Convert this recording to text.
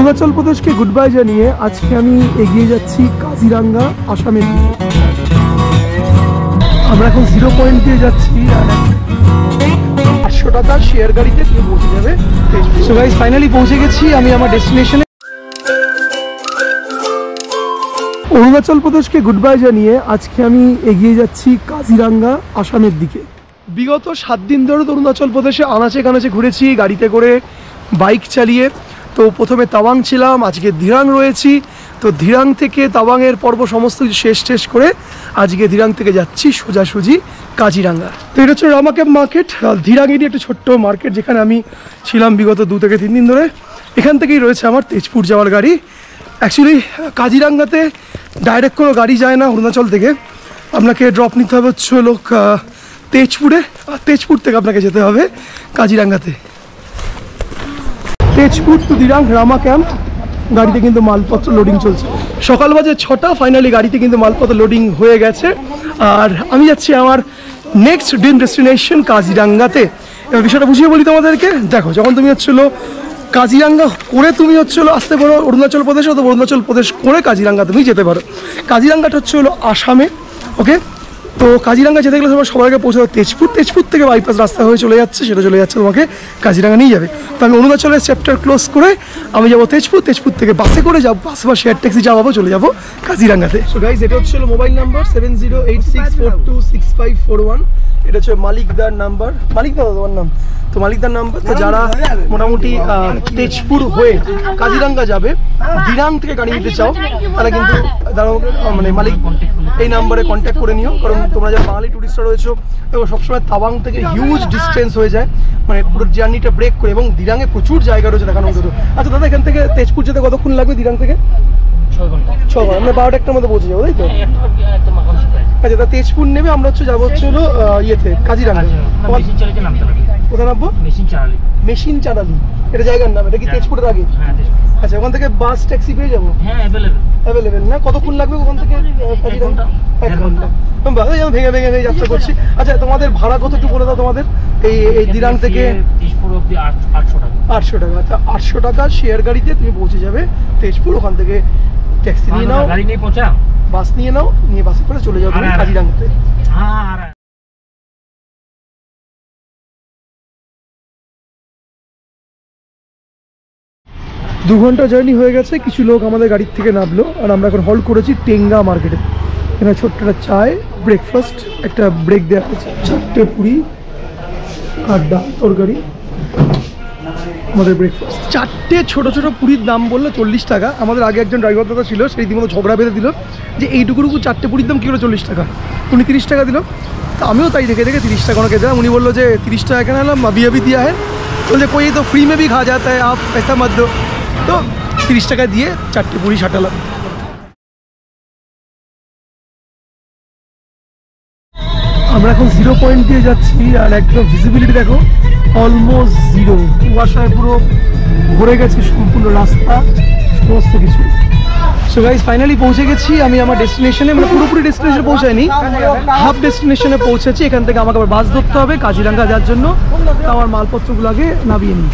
Arunachal প্রদেশকে good bye জানিয়ে আজকে আমি এগিয়ে যাচ্ছি কাজিরাঙ্গা, আসামের দিকে। আমরা এখন 0 পয়েন্ট দিয়ে যাচ্ছি আর 800 টাকা শেয়ার গাড়িতে তুমি পৌঁছে যাবে। সো গাইস ফাইনালি পৌঁছে গেছি আমি আমার ডেস্টিনেশনে। অরুণাচল প্রদেশকে গুড বাই জানিয়ে আজকে আমি এগিয়ে যাচ্ছি কাজিরাঙ্গা, আসামের দিকে। বিগত 7 দিন ধরে অরুণাচল প্রদেশে আনাচে কানাচে ঘুরেছি গাড়িতে করে, বাইক চালিয়ে। তো প্রথমে তাওয়াং ছিলাম, আজকে ধিরাং রয়েছি। তো ধিরাং থেকে তাওয়াংয়ের পর্ব সমস্ত কিছু শেষ করে আজকে ধিরাং থেকে যাচ্ছি সোজাসুজি কাজিরাঙ্গা। তো এটা হচ্ছে রামা ক্যাম্প মার্কেট। ধিরাংয়েরই একটা ছোট্ট মার্কেট যেখানে আমি ছিলাম বিগত 2 থেকে 3 দিন ধরে। এখান থেকেই রয়েছে আমার তেজপুর যাওয়ার গাড়ি। অ্যাকচুয়ালি কাজিরাঙ্গাতে ডাইরেক্ট কোনো গাড়ি যায় না অরুণাচল থেকে, আপনাকে ড্রপ নিতে হবে হচ্ছে লোক তেজপুরে, আর তেজপুর থেকে আপনাকে যেতে হবে কাজিরাঙ্গাতে। তেজপুর টু ধিরাং রামা ক্যাম্প। গাড়িতে কিন্তু মালপত্র লোডিং চলছে। সকাল বাজে 6টা, ফাইনালি গাড়িতে কিন্তু মালপত্র লোডিং হয়ে গেছে। আর আমি যাচ্ছি আমার নেক্সট ড্রিম ডেস্টিনেশন কাজিরাঙ্গাতে। এবার বিষয়টা বুঝিয়ে বলি তোমাদেরকে। দেখো, যখন তুমি হচ্ছিলো কাজিরাঙ্গা করে তুমি হচ্ছিলো আসতে পারো অরুণাচল প্রদেশে, অথবা অরুণাচল প্রদেশ করে কাজিরাঙ্গা তুমি যেতে পারো। কাজিরাঙ্গাটা হচ্ছে হলো আসামে, ওকে। তো কাজিরাঙ্গা যেতে গেলে তোমার সবার আগে পৌঁছাবে তেজপুর। তেজপুর থেকে বাইপাস রাস্তা হয়ে চলে যাচ্ছে, সেটা চলে যাচ্ছে তোমাকে কাজিরাঙ্গা নিয়ে যাবে। তো আমি অরুণাচলের চ্যাপ্টার ক্লোজ করে আমি যাবো তেজপুর। তেজপুর থেকে বাসে করে যাবো, বাস বা শেয়ার ট্যাক্সি যাবো, চলে যাবো কাজিরাঙ্গাতে। সো গাইস, এটা হচ্ছে মোবাইল নাম্বার 7086426541। এটা হচ্ছে মালিকদার নাম্বার। মালিকদার তোমার নাম? তো মালিকদার নাম্বার। তো যারা মোটামুটি তেজপুর হয়ে কাজিরাঙ্গা যাবে, ধিরাং থেকে গাড়ি নিতে চাও, তারা কিন্তু মানে মালিক এই নাম্বারে কন্ট্যাক্ট করে নিও। কারণ তোমরা যারা বাঙালি টুরিস্টরা রয়েছো, দেখো সবসময় তাওয়াং থেকে হিউজ ডিস্টেন্স হয়ে যায়, মানে পুরো জার্নিটা ব্রেক করে। এবং ধিরাঙে প্রচুর জায়গা রয়েছে দেখানোর মতো। আচ্ছা দাদা, এখান থেকে তেজপুর যেতে কতক্ষণ লাগবে ধিরাং থেকে? 6 ঘন্টা। আমরা 12টার মধ্যে পৌঁছে যাবো, তাই তো? আচ্ছা, তা তেজপুর নেবে, আমরা হচ্ছে যাবো হচ্ছে হলো ইয়েতে কাজিরাঙ্গা। কোথায় নামবো? মেশিন চারালি, এটা জায়গার নাম। এটা কি তেজপুরের আগে? আচ্ছা, ওখান থেকে বাস ট্যাক্সি পেয়ে যাবো? হ্যাঁ, অ্যাভেলেবেল না? কতক্ষণ লাগবে ওখান থেকে কাজিরাঙ্গা? 1 ঘন্টা। ভেঙে ভেঙে যাত্রা করছি। আচ্ছা, তোমাদের ভাড়া কত একটু বলে দাও তোমাদের এই ধিরাং থেকে? 800 টাকা। আচ্ছা, 800 টাকা শেয়ার গাড়িতে তুমি পৌঁছে যাবে তেজপুর। ওখান থেকে ট্যাক্সি নিয়ে নাও, গাড়ি নিয়ে পৌঁছা, বাস নিয়ে নাও, নিয়ে বাসে করে চলে যাও তুমি কাজিরাঙ্গাতে। 2 ঘন্টা জার্নি হয়ে গেছে। কিছু লোক আমাদের গাড়ির থেকে নামলো আর আমরা এখন হল্ট করেছি টেঙ্গা মার্কেটে। এখানে ছোট্ট একটা চায়, ব্রেকফাস্ট, একটা ব্রেক দেওয়া হয়েছে, 4টে পুরি আর ডাল তরকারি আমাদের ব্রেকফাস্ট। 4টে ছোটো ছোটো পুরীর দাম বললো 40 টাকা। আমাদের আগে একজন ড্রাইভার দাদা ছিল, সেই রীতিমতো ঝগড়া বেঁধে দিল যে এইটুকুটুকু 4টে পুরীর দাম কী হলো 40 টাকা। উনি 30 টাকা দিল। তো আমিও তাই দেখে 30 টাকা ওনাকে দিলাম। উনি বললো যে 30 টাকা কেন এলাম, अभी अभी दिया है। বলছে कोई तो फ्री में भी खा जाता है, आप पैसा मत दो। তো 30 টাকা দিয়ে 4টে পুরি সাটালাম। আমরা এখন 0 পয়েন্ট দিয়ে যাচ্ছি আর একদম ভিজিবিলিটি দেখো অলমোস্ট 0। কুয়াশায় পুরো ভরে গেছে সম্পূর্ণ রাস্তা, সমস্ত কিছু। সো গাইস ফাইনালি পৌঁছে গেছি আমি আমার ডেস্টিনেশনে। মানে পুরোপুরি ডেস্টিনেশনে পৌঁছায়নি, হাফ ডেস্টিনেশনে পৌঁছেছি। এখান থেকে আমাকে আবার বাস ধরতে হবে কাজিরাঙ্গা যাওয়ার জন্য। তো আমার মালপত্রগুলো আগে নামিয়ে নিই।